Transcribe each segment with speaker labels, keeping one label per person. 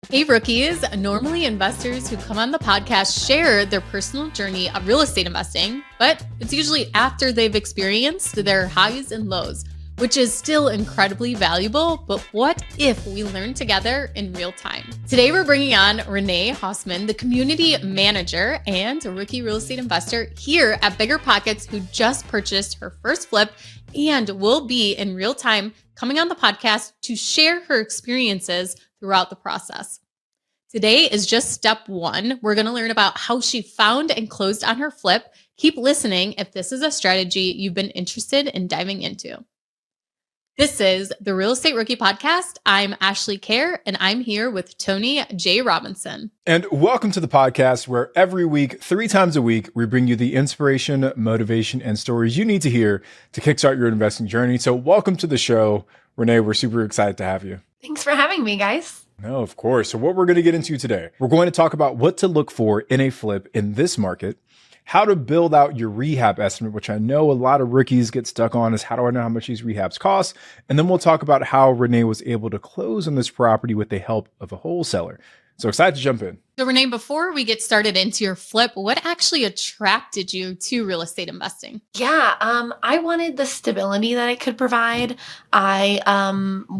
Speaker 1: Hey, rookies. Normally, investors who come on the podcast share their personal journey of real estate investing, but it's usually after they've experienced their highs and lows, which is still incredibly valuable. But what if we learn together in real time? Today, we're bringing on Rene Hosman, the community manager and a rookie real estate investor here at BiggerPockets, who just purchased her first flip and will be in real time coming on the podcast to share her experiences throughout the process. Today is just step one. We're going to learn about how she found and closed on her flip. Keep listening if this is a strategy you've been interested in diving into. This is the Real Estate Rookie Podcast. I'm Ashley Kerr, and I'm here with Tony J. Robinson.
Speaker 2: And welcome to the podcast where every week, 3 times a week, we bring you the inspiration, motivation, and stories you need to hear to kickstart your investing journey. So welcome to the show. Renee, we're super excited to have you.
Speaker 3: Thanks for having me, guys.
Speaker 2: No, of course. So what we're going to get into today, we're going to talk about what to look for in a flip in this market, how to build out your rehab estimate, which I know a lot of rookies get stuck on, is how do I know how much these rehabs cost? And then we'll talk about how Renee was able to close on this property with the help of a wholesaler. So excited to jump in.
Speaker 1: So Renee, before we get started into your flip, what actually attracted you to real estate investing?
Speaker 3: I wanted the stability that it could provide. I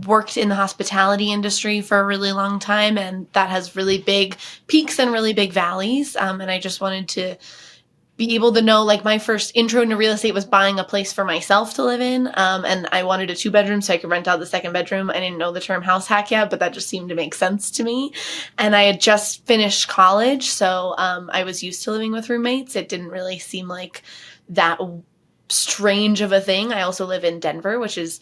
Speaker 3: worked in the hospitality industry for a really long time, and that has really big peaks and really big valleys. And I just wanted to be able to know, like, my first intro into real estate was buying a place for myself to live in. And I wanted a 2-bedroom so I could rent out the second bedroom. I didn't know the term house hack yet, but that just seemed to make sense to me. And I had just finished college, so I was used to living with roommates. It didn't really seem like that strange of a thing. I also live in Denver, which is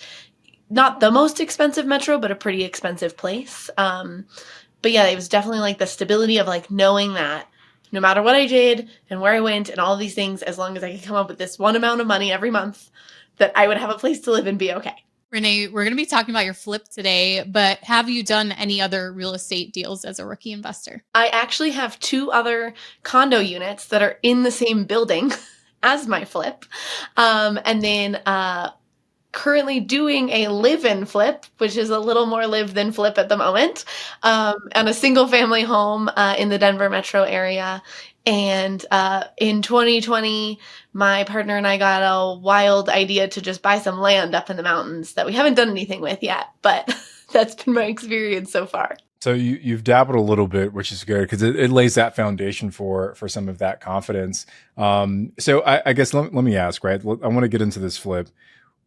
Speaker 3: not the most expensive metro, but a pretty expensive place. But yeah, it was definitely like the stability of like knowing that no matter what I did and where I went and all these things, as long as I could come up with this one amount of money every month, that I would have a place to live and be okay.
Speaker 1: Renee, we're going to be talking about your flip today, but have you done any other real estate deals as a rookie investor?
Speaker 3: I actually have 2 other condo units that are in the same building as my flip. And then currently doing a live-in flip, which is a little more live than flip at the moment, on a single-family home in the Denver metro area. And in 2020, my partner and I got a wild idea to just buy some land up in the mountains that we haven't done anything with yet, but that's been my experience so far.
Speaker 2: So you've dabbled a little bit, which is good because it lays that foundation for some of that confidence. So I guess let me ask, right? I want to get into this flip.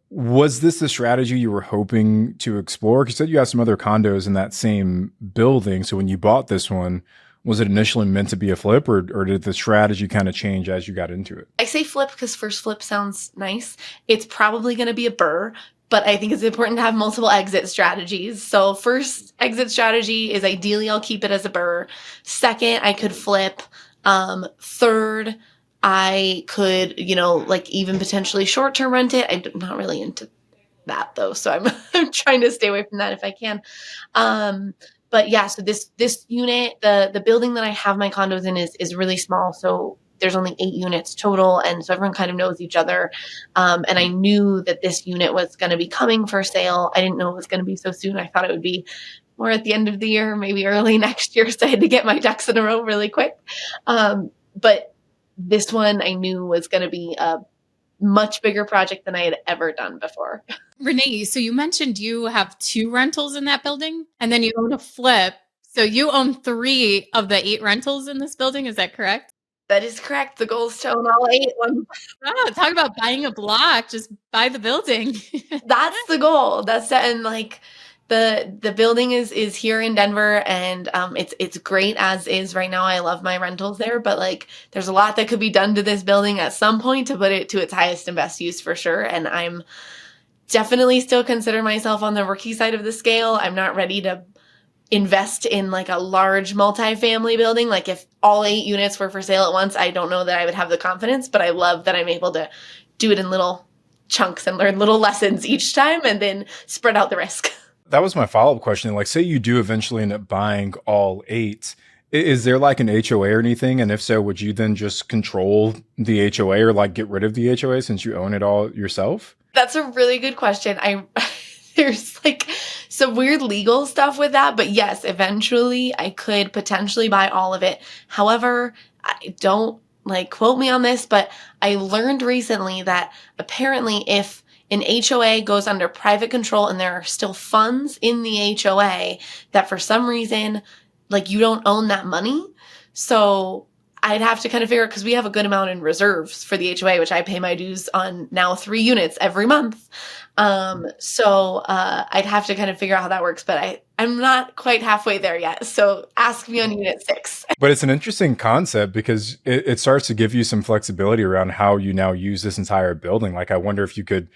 Speaker 2: Was this the strategy you were hoping to explore? Because you said you have some other condos in that same building. So when you bought this one, was it initially meant to be a flip, or did the strategy kind of change as you got into it?
Speaker 3: I say flip because first flip sounds nice. It's probably going to be a BRRRR, but I think it's important to have multiple exit strategies. So first exit strategy is ideally I'll keep it as a BRRRR. Second, I could flip. Third, I could, like even potentially short-term rent it. I'm not really into that though. So I'm trying to stay away from that if I can. But yeah, so this unit, the building that I have my condos in is really small. So there's only 8 units total. And so everyone kind of knows each other. And I knew that this unit was going to be coming for sale. I didn't know it was going to be so soon. I thought it would be more at the end of the year, maybe early next year. So I had to get my ducks in a row really quick. But this one I knew was going to be a much bigger project than I had ever done before.
Speaker 1: Renee, so you mentioned you have 2 rentals in that building and then you own a flip. So you own 3 of the 8 rentals in this building. Is that correct?
Speaker 3: That is correct. The goal is to own all 8 ones.
Speaker 1: Oh, talk about buying a block. Just buy the building.
Speaker 3: That's the goal. And like the building is here in Denver, and it's great as is right now. I love my rentals there, but like there's a lot that could be done to this building at some point to put it to its highest and best use for sure. And I'm definitely still consider myself on the rookie side of the scale. I'm not ready to invest in like a large multifamily building. Like if all 8 units were for sale at once, I don't know that I would have the confidence, but I love that I'm able to do it in little chunks and learn little lessons each time and then spread out the risk.
Speaker 2: That was my follow-up question. Like, say you do eventually end up buying all 8. Is there like an HOA or anything? And if so, would you then just control the HOA or like get rid of the HOA since you own it all yourself?
Speaker 3: That's a really good question. There's like some weird legal stuff with that, but yes, eventually I could potentially buy all of it. However, I don't like quote me on this, but I learned recently that apparently if an HOA goes under private control and there are still funds in the HOA, that for some reason, like you don't own that money. So I'd have to kind of figure out, because we have a good amount in reserves for the HOA, which I pay my dues on now 3 units every month. I'd have to kind of figure out how that works, but I'm not quite halfway there yet. So ask me on unit 6.
Speaker 2: But it's an interesting concept because it starts to give you some flexibility around how you now use this entire building. Like, I wonder if you could,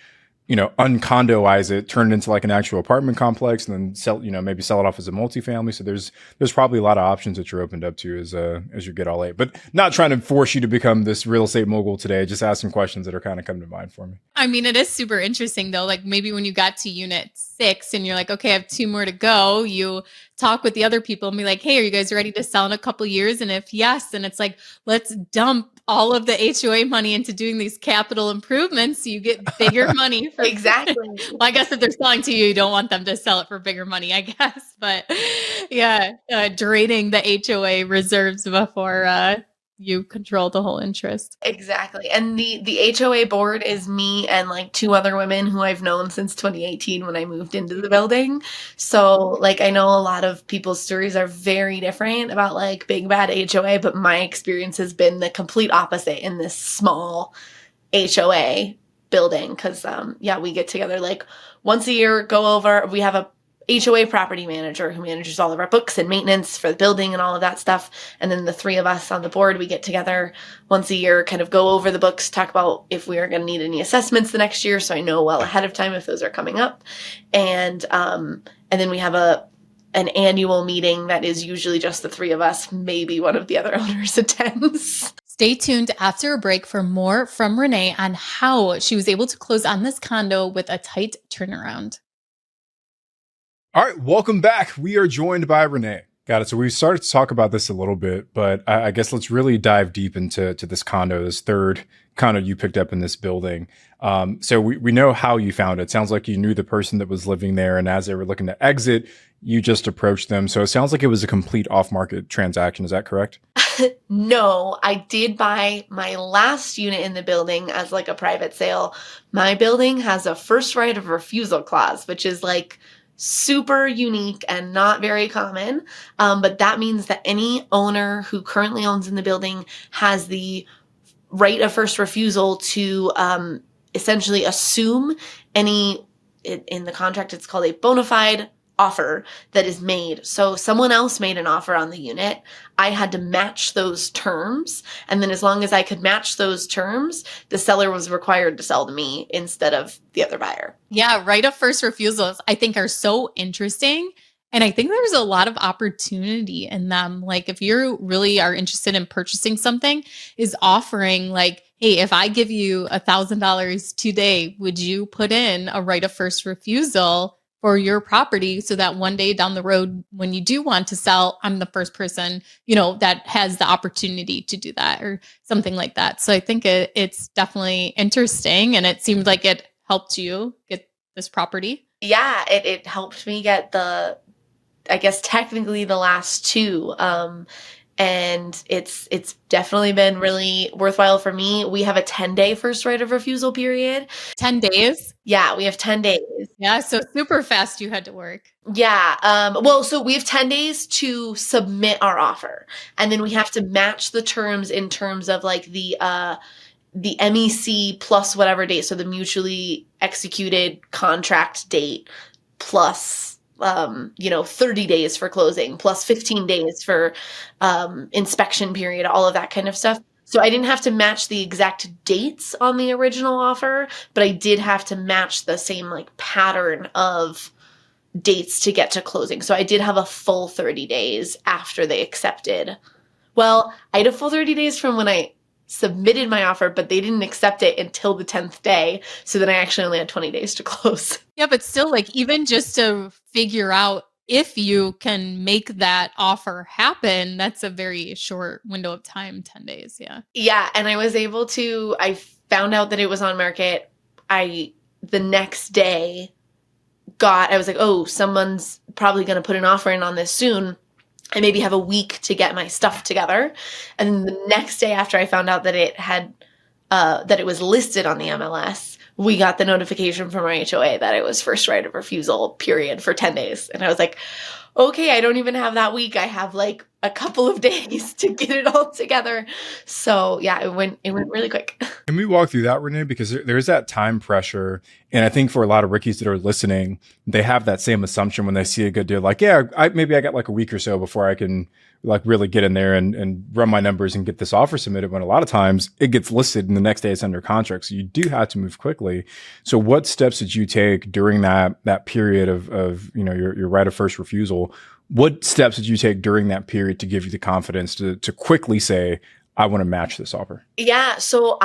Speaker 2: uncondoize it, turn it into like an actual apartment complex, and then sell, maybe sell it off as a multifamily. So there's probably a lot of options that you're opened up to as you get all eight. But not trying to force you to become this real estate mogul today. Just ask some questions that are kind of coming to mind for me.
Speaker 1: I mean, it is super interesting though. Like maybe when you got to unit 6 and you're like, okay, I have 2 more to go. You talk with the other people and be like, hey, are you guys ready to sell in a couple years? And if yes, then it's like, let's dump all of the HOA money into doing these capital improvements so you get bigger money.
Speaker 3: Exactly.
Speaker 1: Well, I guess if they're selling to you, you don't want them to sell it for bigger money, I guess. But yeah, draining the HOA reserves before you control the whole interest.
Speaker 3: Exactly. And the HOA board is me and like 2 other women who I've known since 2018 when I moved into the building. So like I know a lot of people's stories are very different about like big bad HOA, but my experience has been the complete opposite in this small HOA building. Cause we get together like once a year, go over, we have a HOA property manager who manages all of our books and maintenance for the building and all of that stuff. And then the 3 of us on the board, we get together once a year, kind of go over the books, talk about if we are going to need any assessments the next year. So I know well ahead of time if those are coming up. And then we have an annual meeting that is usually just the 3 of us. Maybe one of the other owners attends.
Speaker 1: Stay tuned after a break for more from Rene on how she was able to close on this condo with a tight turnaround.
Speaker 2: All right, welcome back. We are joined by Rene. Got it. So we started to talk about this a little bit, but I guess let's really dive deep into this condo, this third condo you picked up in this building. So we know how you found it. It sounds like you knew the person that was living there, and as they were looking to exit, you just approached them. So it sounds like it was a complete off-market transaction. Is that correct?
Speaker 3: No, I did buy my last unit in the building as like a private sale. My building has a first right of refusal clause, which is like super unique and not very common. But that means that any owner who currently owns in the building has the right of first refusal to essentially assume any, in the contract, it's called a bona fide offer that is made. So someone else made an offer on the unit. I had to match those terms. And then as long as I could match those terms, the seller was required to sell to me instead of the other buyer.
Speaker 1: Yeah, right of first refusals, I think, are so interesting. And I think there's a lot of opportunity in them. Like if you really are interested in purchasing something, is offering like, hey, if I give you $1,000 today, would you put in a right of first refusal for your property so that one day down the road, when you do want to sell, I'm the first person, that has the opportunity to do that or something like that. So I think it's definitely interesting, and it seemed like it helped you get this property.
Speaker 3: Yeah, it helped me get I guess technically the last 2. And it's definitely been really worthwhile for me. We have a 10-day first right of refusal period.
Speaker 1: 10 days?
Speaker 3: Yeah, we have 10 days.
Speaker 1: Yeah, so super fast you had to work.
Speaker 3: Yeah. So we have 10 days to submit our offer. And then we have to match the terms in terms of like the MEC plus whatever date. So the mutually executed contract date plus 30 days for closing, plus 15 days for inspection period, all of that kind of stuff. So I didn't have to match the exact dates on the original offer, but I did have to match the same like pattern of dates to get to closing. So I did have a full 30 days after they accepted. Well, I had a full 30 days from when I submitted my offer, but they didn't accept it until the 10th day. So then I actually only had 20 days to close.
Speaker 1: Yeah, but still, like, even just to figure out if you can make that offer happen, that's a very short window of time, 10 days. Yeah.
Speaker 3: Yeah. And I found out that it was on market. The next day I was like, oh, someone's probably going to put an offer in on this soon. I maybe have a week to get my stuff together. And the next day after I found out that it was listed on the MLS, we got the notification from our HOA that it was first right of refusal period for 10 days. And I was like, okay, I don't even have that week. I have like a couple of days to get it all together. So yeah, it went really quick.
Speaker 2: Can we walk through that, Renee? Because there's that time pressure. And I think for a lot of rookies that are listening, they have that same assumption when they see a good deal. Like, yeah, maybe I got like a week or so before I can like really get in there and run my numbers and get this offer submitted. When a lot of times it gets listed and the next day it's under contract. So you do have to move quickly. So what steps did you take during that period of your right of first refusal? What steps did you take during that period to give you the confidence to quickly say, I want to match this offer?
Speaker 3: Yeah. So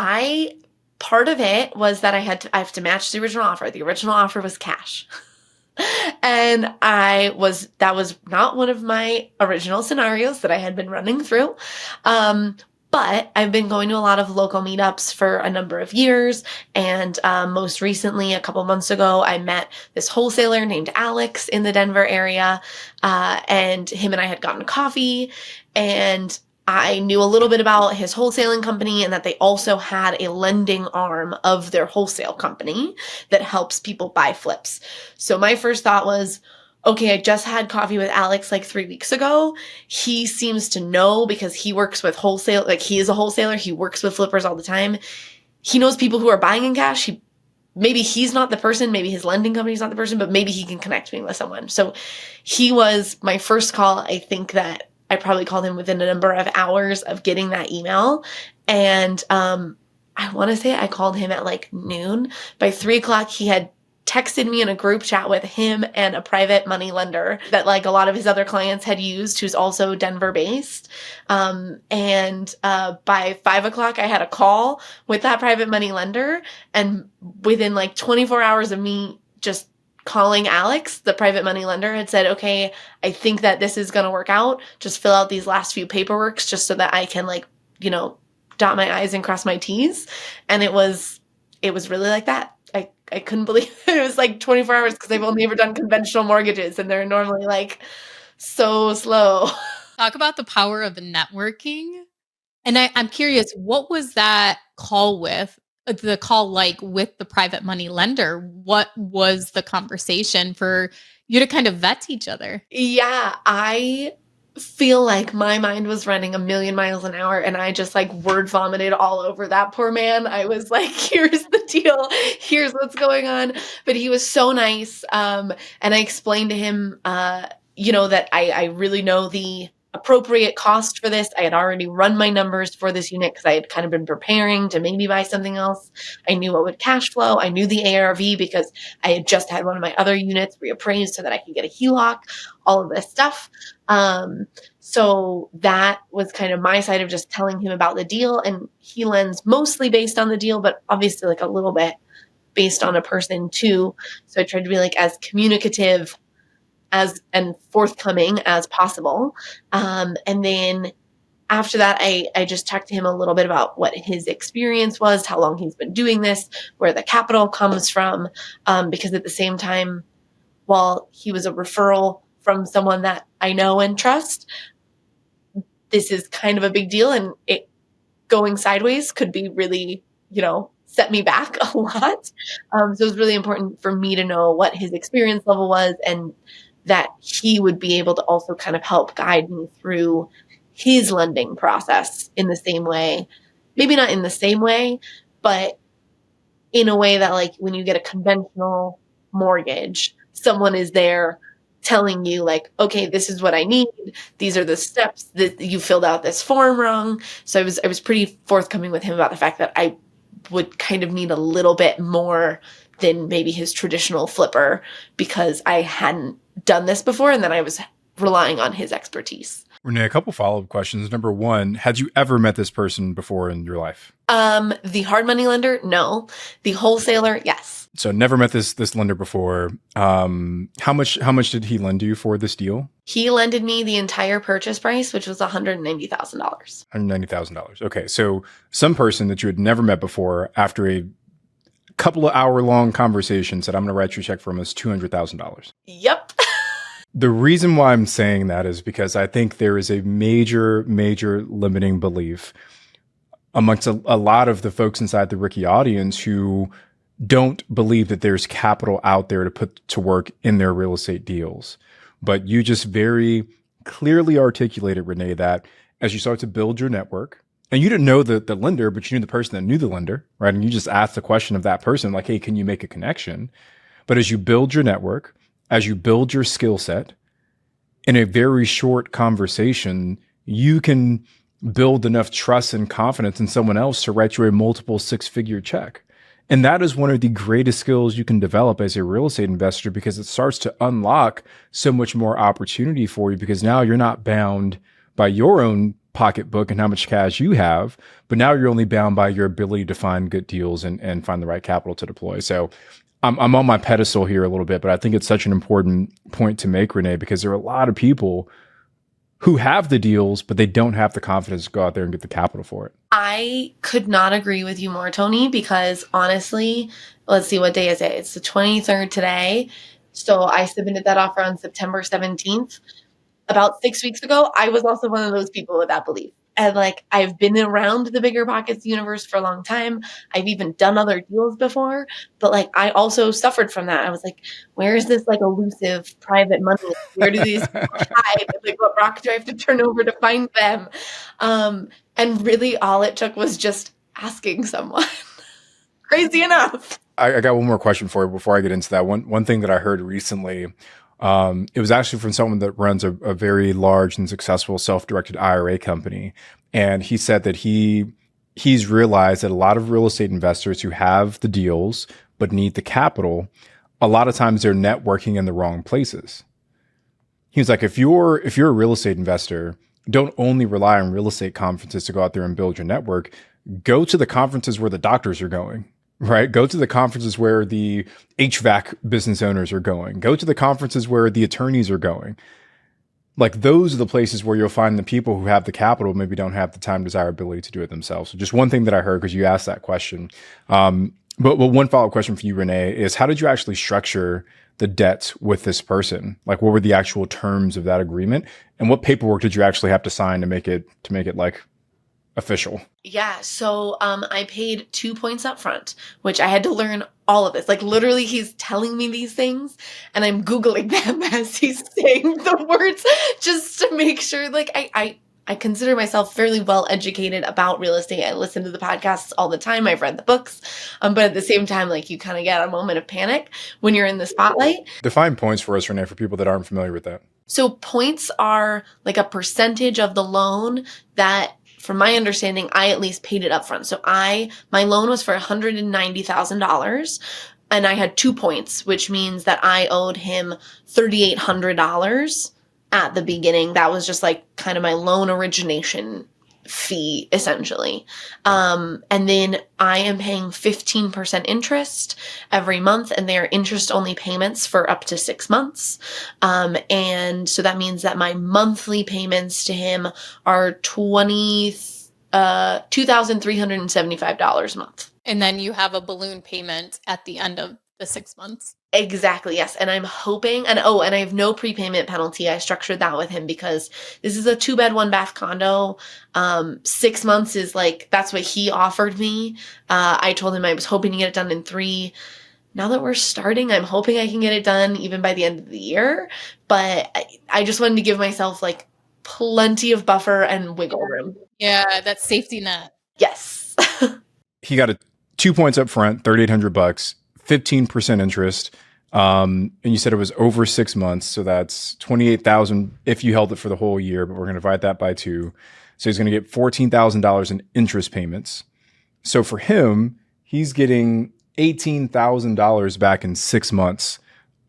Speaker 3: part of it was that I have to match the original offer. The original offer was cash. And that was not one of my original scenarios that I had been running through. But I've been going to a lot of local meetups for a number of years. And most recently, a couple months ago, I met this wholesaler named Alex in the Denver area. And him and I had gotten coffee, and I knew a little bit about his wholesaling company and that they also had a lending arm of their wholesale company that helps people buy flips. So my first thought was, okay, I just had coffee with Alex like 3 weeks ago. He seems to know because he works with wholesale, like he is a wholesaler. He works with flippers all the time. He knows people who are buying in cash. Maybe he's not the person, maybe his lending company's not the person, but maybe he can connect me with someone. So he was my first call. I think that I probably called him within a number of hours of getting that email. And I want to say I called him at like noon. By 3:00, he had texted me in a group chat with him and a private money lender that like a lot of his other clients had used, who's also Denver based. And by 5:00, I had a call with that private money lender. And within like 24 hours of me just calling Alex, the private money lender had said, okay, I think that this is going to work out. Just fill out these last few paperworks just so that I can like, dot my I's and cross my T's. And it was really like that. I couldn't believe it. It was like 24 hours because I've only ever done conventional mortgages and they're normally like so slow.
Speaker 1: Talk about the power of networking. And I'm curious, what was that call with? The call like with the private money lender? What was the conversation for you to kind of vet each other?
Speaker 3: Yeah, I feel like my mind was running a million miles an hour and I just like word vomited all over that poor man. I was like, here's the deal. Here's what's going on. But he was so nice. And I explained to him, that I really know the appropriate cost for this. I had already run my numbers for this unit because I had kind of been preparing to maybe buy something else. I knew what would cash flow. I knew the ARV because I had just had one of my other units reappraised so that I could get a HELOC, all of this stuff. So that was kind of my side of just telling him about the deal. And he lends mostly based on the deal, but obviously like a little bit based on a person too. So I tried to be like as communicative and forthcoming as possible. And then after that, I just talked to him a little bit about what his experience was, how long he's been doing this, where the capital comes from. Because at the same time, while he was a referral from someone that I know and trust, this is kind of a big deal, and it going sideways could be really, set me back a lot. So it was really important for me to know what his experience level was and that he would be able to also kind of help guide me through his lending process in the same way. Maybe not in the same way, but in a way that like when you get a conventional mortgage, someone is there telling you like, okay, this is what I need. These are the steps that you filled out this form wrong. So I was pretty forthcoming with him about the fact that I would kind of need a little bit more than maybe his traditional flipper because I hadn't done this before, and then I was relying on his expertise.
Speaker 2: Renee, a couple follow-up questions. Number one, had you ever met this person before in your life?
Speaker 3: The hard money lender, no. The wholesaler, yes.
Speaker 2: So never met this lender before. How much did he lend you for this deal?
Speaker 3: He lended me the entire purchase price, which was $190,000.
Speaker 2: $190,000. Okay, so some person that you had never met before, after a couple of hour-long conversation said, I'm going to write you a check for almost $200,000.
Speaker 3: Yep.
Speaker 2: The reason why I'm saying that is because I think there is a major, major limiting belief amongst a lot of the folks inside the Ricky audience who don't believe that there's capital out there to put to work in their real estate deals. But you just very clearly articulated, Rene, that as you start to build your network, and you didn't know the lender, but you knew the person that knew the lender, right? And you just asked the question of that person, like, hey, can you make a connection? But as you build your network, as you build your skill set, in a very short conversation, you can build enough trust and confidence in someone else to write you a multiple six-figure check. And that is one of the greatest skills you can develop as a real estate investor, because it starts to unlock so much more opportunity for you, because now you're not bound by your own pocketbook and how much cash you have, but now you're only bound by your ability to find good deals and find the right capital to deploy. So I'm on my pedestal here a little bit, but I think it's such an important point to make, Rene, because there are a lot of people who have the deals, but they don't have the confidence to go out there and get the capital for it.
Speaker 3: I could not agree with you more, Tony, because honestly, let's see, what day is it? It's the 23rd today. So I submitted that offer on September 17th. About 6 weeks ago, I was also one of those people with that belief. And like, I've been around the BiggerPockets universe for a long time. I've even done other deals before, but like, I also suffered from that. I was like, where is this like elusive private money? Where do these people hide? Like, what rock do I have to turn over to find them? And really all it took was just asking someone. Crazy enough.
Speaker 2: I got one more question for you before I get into that. One thing that I heard recently, it was actually from someone that runs a very large and successful self-directed IRA company. And he said that he's realized that a lot of real estate investors who have the deals but need the capital, a lot of times they're networking in the wrong places. He was like, if you're a real estate investor, don't only rely on real estate conferences to go out there and build your network. Go to the conferences where the doctors are going. Right? Go to the conferences where the HVAC business owners are going. Go to the conferences where the attorneys are going. Like, those are the places where you'll find the people who have the capital, maybe don't have the time, desirability to do it themselves. So just one thing that I heard, because you asked that question. But one follow-up question for you, Rene, is how did you actually structure the debt with this person? Like, what were the actual terms of that agreement? And what paperwork did you actually have to sign to make it like official?
Speaker 3: Yeah. So I paid 2 points up front, which I had to learn all of this. Like, literally, he's telling me these things and I'm Googling them as he's saying the words, just to make sure. Like, I consider myself fairly well educated about real estate. I listen to the podcasts all the time. I've read the books. But at the same time, like, you kind of get a moment of panic when you're in the spotlight.
Speaker 2: Define points for us, Rene, for people that aren't familiar with that.
Speaker 3: So points are like a percentage of the loan that, from my understanding, I at least paid it up front. So my loan was for $190,000 and I had 2 points, which means that I owed him $3,800 at the beginning. That was just like kind of my loan origination fee, essentially. And then I am paying 15% interest every month, and they are interest-only payments for up to 6 months. And so that means that my monthly payments to him are $2,375 a month.
Speaker 1: And then you have a balloon payment at the end of the 6 months.
Speaker 3: Exactly, yes. And I'm hoping, and I have no prepayment penalty. I structured that with him because this is a 2-bed, 1-bath condo. 6 months is like, that's what he offered me. I told him I was hoping to get it done in 3. Now that we're starting, I'm hoping I can get it done even by the end of the year. But I just wanted to give myself like plenty of buffer and wiggle room.
Speaker 1: Yeah, that's safety net.
Speaker 3: Yes.
Speaker 2: He got 2 points up front, $3,800, 15% interest. And you said it was over 6 months. So that's $28,000 if you held it for the whole year, but we're going to divide that by 2. So he's going to get $14,000 in interest payments. So for him, he's getting $18,000 back in 6 months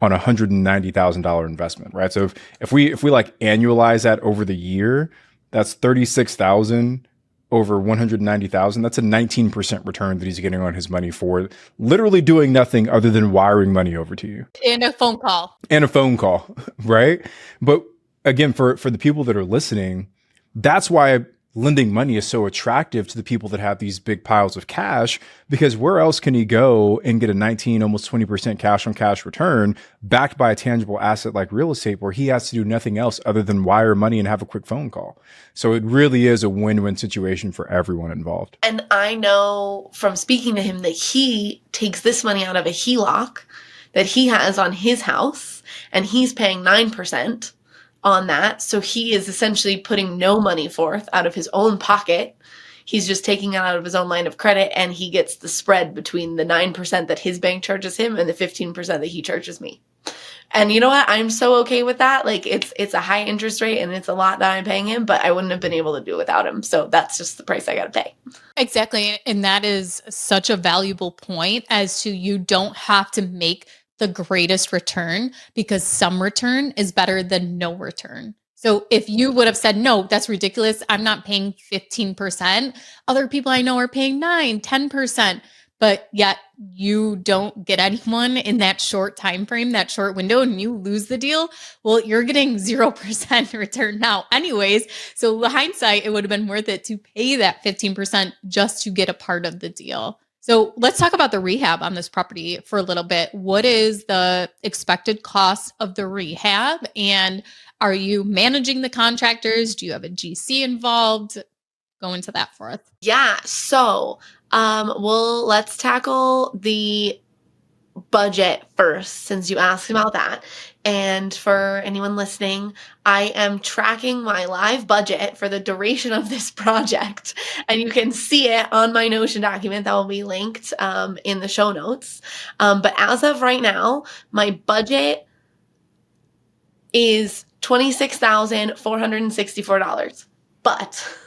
Speaker 2: on a $190,000 investment, right? So if we like annualize that over the year, that's $36,000 over $190,000. That's a 19% return that he's getting on his money for literally doing nothing other than wiring money over to you.
Speaker 1: And a phone call.
Speaker 2: Right? But again, for the people that are listening, that's why lending money is so attractive to the people that have these big piles of cash, because where else can he go and get a 19, almost 20% cash on cash return backed by a tangible asset like real estate, where he has to do nothing else other than wire money and have a quick phone call? So it really is a win-win situation for everyone involved.
Speaker 3: And I know from speaking to him that he takes this money out of a HELOC that he has on his house, and he's paying 9% on that. So he is essentially putting no money forth out of his own pocket. He's just taking it out of his own line of credit, and he gets the spread between the 9% that his bank charges him and the 15% that he charges me. And you know what? I'm so okay with that. Like it's a high interest rate and it's a lot that I'm paying him, but I wouldn't have been able to do it without him. So that's just the price I got to pay.
Speaker 1: Exactly. And that is such a valuable point, as to you don't have to make the greatest return, because some return is better than no return. So if you would have said, no, that's ridiculous, I'm not paying 15%. Other people I know are paying 9, 10%, but yet you don't get anyone in that short time frame, that short window, and you lose the deal. Well, you're getting 0% return now anyways. So the hindsight, it would have been worth it to pay that 15% just to get a part of the deal. So let's talk about the rehab on this property for a little bit. What is the expected cost of the rehab? And are you managing the contractors? Do you have a GC involved? Go into that for us.
Speaker 3: Yeah. So, let's tackle the budget first, since you asked about that. And for anyone listening, I am tracking my live budget for the duration of this project, and you can see it on my Notion document that will be linked in the show notes. But as of right now, my budget is $26,464. But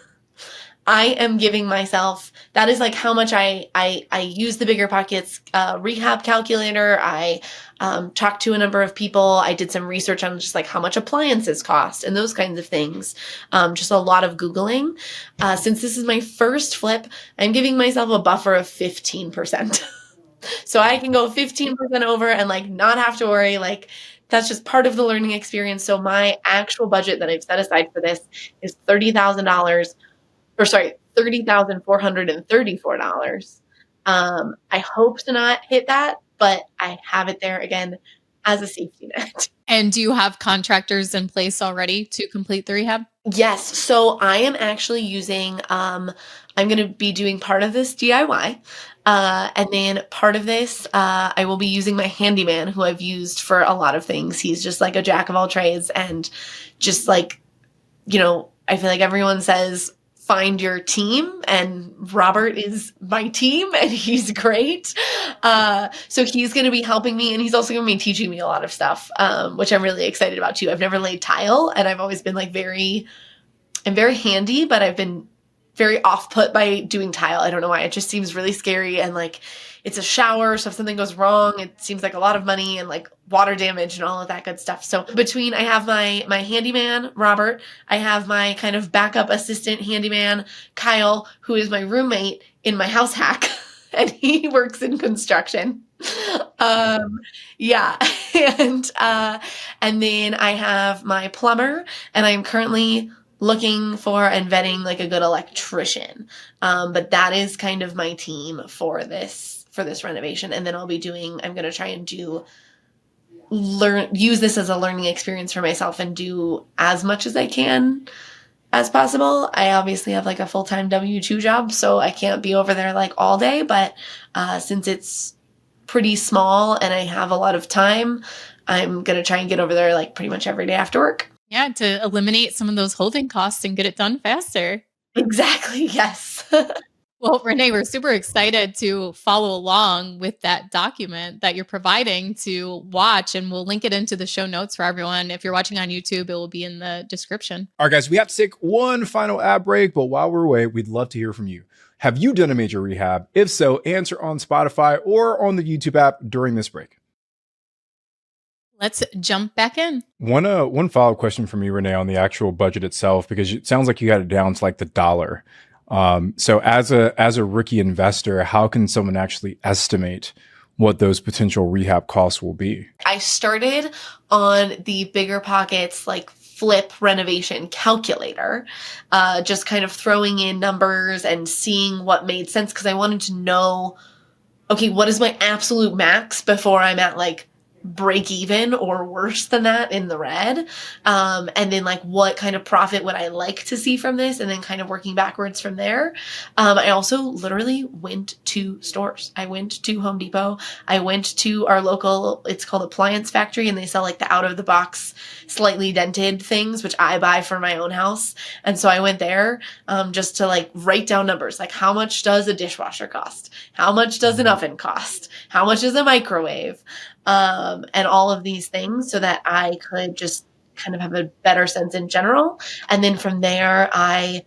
Speaker 3: I am giving myself, that is like how much I use the BiggerPockets rehab calculator. I talked to a number of people. I did some research on just like how much appliances cost and those kinds of things. Just a lot of Googling. Since this is my first flip, I'm giving myself a buffer of 15%. So I can go 15% over and like not have to worry. Like that's just part of the learning experience. So my actual budget that I've set aside for this is $30,434. I hope to not hit that, but I have it there again as a safety net.
Speaker 1: And do you have contractors in place already to complete the rehab?
Speaker 3: Yes. So I am actually using, I'm going to be doing part of this DIY. And then part of this, I will be using my handyman, who I've used for a lot of things. He's just like a jack of all trades, and just like, you know, I feel like everyone says, find your team, and Robert is my team, and he's great. So he's going to be helping me, and he's also going to be teaching me a lot of stuff, which I'm really excited about too. I've never laid tile, and I've always been like I'm very handy, but I've been very off-put by doing tile. I don't know why. It just seems really scary, and like it's a shower, so if something goes wrong, it seems like a lot of money and like water damage and all of that good stuff. So between, I have my handyman, Robert, I have my kind of backup assistant handyman, Kyle, who is my roommate in my house hack, and he works in construction. Yeah. And then I have my plumber, and I'm currently looking for and vetting like a good electrician. But that is kind of my team for this renovation. And then I'm going to try and use this as a learning experience for myself and do as much as I can as possible. I obviously have like a full-time W-2 job, so I can't be over there like all day, but since it's pretty small and I have a lot of time, I'm going to try and get over there like pretty much every day after work.
Speaker 1: Yeah, to eliminate some of those holding costs and get it done faster.
Speaker 3: Exactly. Yes.
Speaker 1: Well, Rene, we're super excited to follow along with that document that you're providing to watch, and we'll link it into the show notes for everyone. If you're watching on YouTube, it will be in the description.
Speaker 2: All right, guys, we have to take one final ad break, but while we're away, we'd love to hear from you. Have you done a major rehab? If so, answer on Spotify or on the YouTube app during this break.
Speaker 1: Let's jump back in.
Speaker 2: One follow-up question from you, Rene, on the actual budget itself, because it sounds like you got it down to like the dollar. So as a rookie investor, how can someone actually estimate what those potential rehab costs will be?
Speaker 3: I started on the BiggerPockets like flip renovation calculator, just kind of throwing in numbers and seeing what made sense, because I wanted to know, okay, what is my absolute max before I'm at like break even or worse than that in the red? And then like what kind of profit would I like to see from this? And then kind of working backwards from there. I also literally went to stores. I went to Home Depot. I went to our local, it's called Appliance Factory, and they sell like the out of the box, slightly dented things, which I buy for my own house. And so I went there just to like write down numbers, like how much does a dishwasher cost? How much does an oven cost? How much is a microwave? And all of these things, so that I could just kind of have a better sense in general. And then from there, I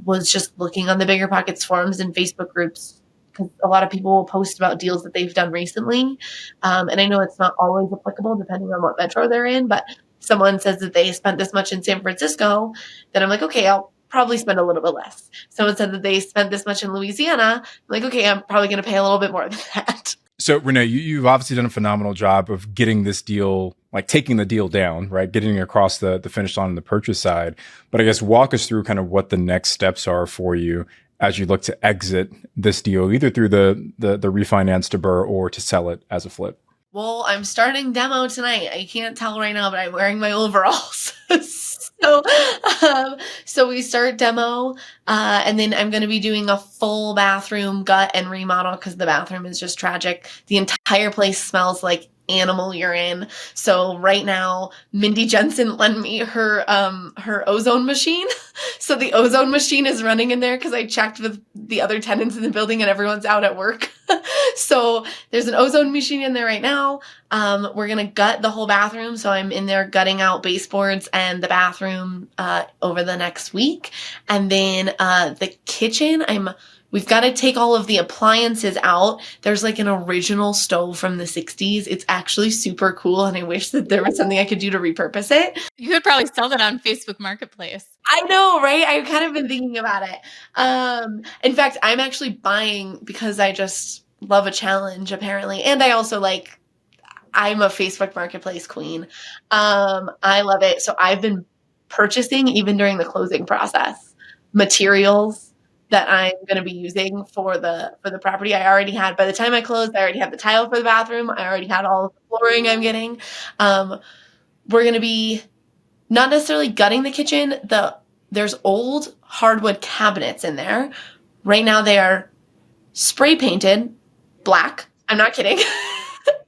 Speaker 3: was just looking on the BiggerPockets forums and Facebook groups, because a lot of people will post about deals that they've done recently. And I know it's not always applicable depending on what metro they're in, but someone says that they spent this much in San Francisco, then I'm like, okay, I'll probably spend a little bit less. Someone said that they spent this much in Louisiana. I'm like, okay, I'm probably going to pay a little bit more than that.
Speaker 2: So Rene, you've obviously done a phenomenal job of getting this deal, like taking the deal down, right? Getting it across the finish line on the purchase side. But I guess walk us through kind of what the next steps are for you as you look to exit this deal, either through the refinance to BRRRR or to sell it as a flip.
Speaker 3: Well, I'm starting demo tonight. I can't tell right now, but I'm wearing my overalls. So we start demo, and then I'm going to be doing a full bathroom gut and remodel, because the bathroom is just tragic. The entire place smells like animal urine. So right now, Mindy Jensen lent me her ozone machine. So the ozone machine is running in there, because I checked with the other tenants in the building and everyone's out at work. So there's an ozone machine in there right now. We're going to gut the whole bathroom. So I'm in there gutting out baseboards and the bathroom over the next week. And then the kitchen, we've got to take all of the appliances out. There's like an original stove from the 60s. It's actually super cool, and I wish that there was something I could do to repurpose it.
Speaker 1: You could probably sell that on Facebook Marketplace.
Speaker 3: I know, right? I've kind of been thinking about it. In fact, I'm actually buying, because I just love a challenge, apparently. And I also I'm a Facebook Marketplace queen. I love it. So I've been purchasing, even during the closing process, materials that I'm going to be using for the property. I already had, by the time I closed, I already had the tile for the bathroom. I already had all of the flooring I'm getting. We're going to be not necessarily gutting the kitchen. There's old hardwood cabinets in there. Right now they are spray painted black. I'm not kidding.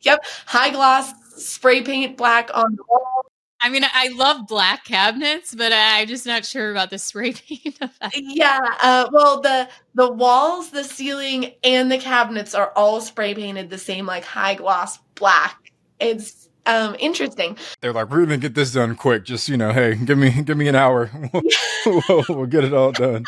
Speaker 3: Yep. High gloss spray paint black on the wall.
Speaker 1: I mean, I love black cabinets, but I'm just not sure about the spray paint effect.
Speaker 3: Yeah. Well, the walls, the ceiling, and the cabinets are all spray painted the same, like high gloss black. It's interesting.
Speaker 2: They're like, we're gonna get this done quick. Just hey, give me an hour. We'll get it all done.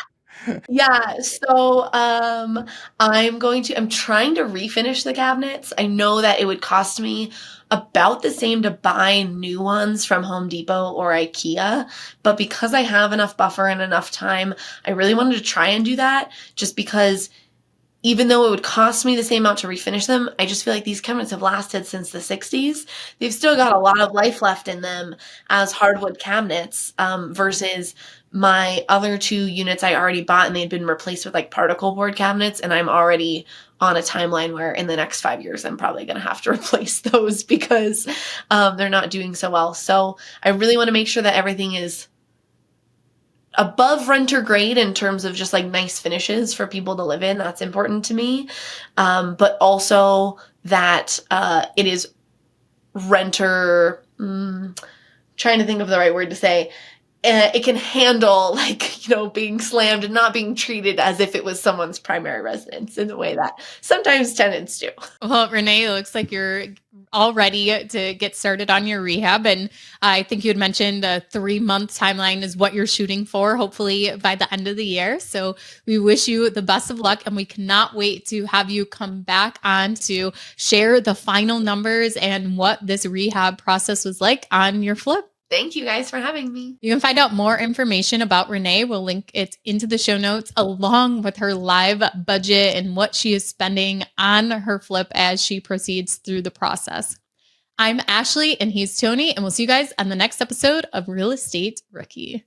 Speaker 3: Yeah, so I'm trying to refinish the cabinets. I know that it would cost me about the same to buy new ones from Home Depot or IKEA, but because I have enough buffer and enough time, I really wanted to try and do that, just because even though it would cost me the same amount to refinish them, I just feel like these cabinets have lasted since the 60s. They've still got a lot of life left in them as hardwood cabinets, versus my other 2 units I already bought, and they'd been replaced with like particle board cabinets, and I'm already on a timeline where in the next 5 years, I'm probably going to have to replace those, because they're not doing so well. So I really want to make sure that everything is above renter grade in terms of just like nice finishes for people to live in. That's important to me. But also that it is renter, trying to think of the right word to say. It can handle being slammed and not being treated as if it was someone's primary residence in the way that sometimes tenants do.
Speaker 1: Well, Rene, it looks like you're all ready to get started on your rehab. And I think you had mentioned a 3-month timeline is what you're shooting for, hopefully by the end of the year. So we wish you the best of luck, and we cannot wait to have you come back on to share the final numbers and what this rehab process was like on your flip.
Speaker 3: Thank you guys for having me.
Speaker 1: You can find out more information about Rene. We'll link it into the show notes, along with her live budget and what she is spending on her flip as she proceeds through the process. I'm Ashley and he's Tony, and we'll see you guys on the next episode of Real Estate Rookie.